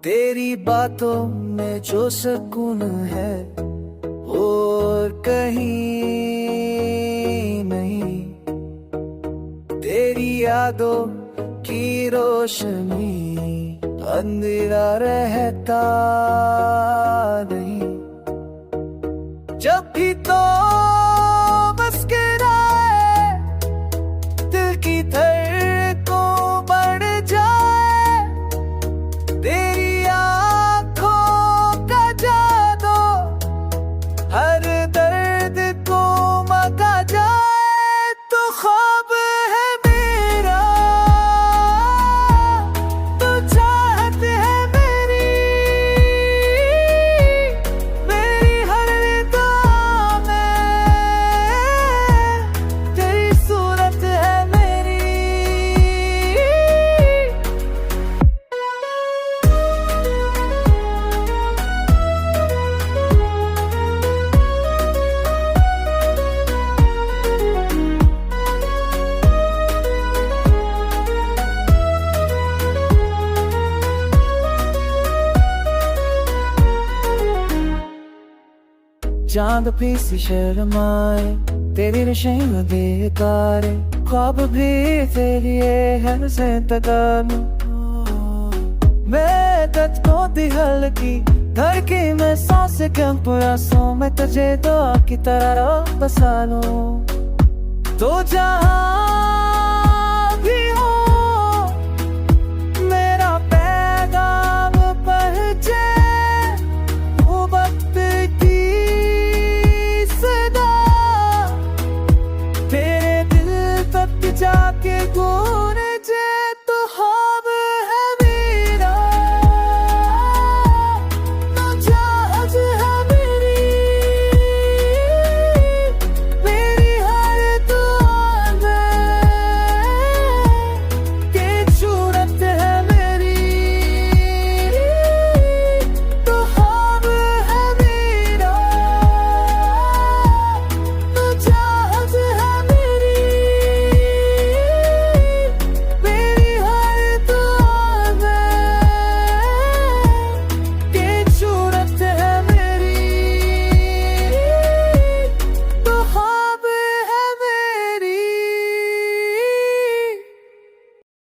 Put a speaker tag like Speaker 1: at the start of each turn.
Speaker 1: तेरी बातों में जो सुकून है और कहीं नहीं, तेरी यादों की रोशनी अंधेरा रहता नहीं। जब भी तो मुस्कुराए दिल की धड़कन बढ़ जाए, तेरी आँखों का जादू हर दर्द को मका जाए। तो ख्वाब है मेरा, तो चाहत है मेरी, मेरी हर निगाह में तेरी सूरत है मेरी। चांद भी सी शर्माए, तेरी नशें बेकार, ख्वाब भी तेरी है ज़िंदगान। मैं तुझको दी हल्की धड़की में सांस कम पुरासों में तुझे दुआ की तरह बसा लूं। तो जहां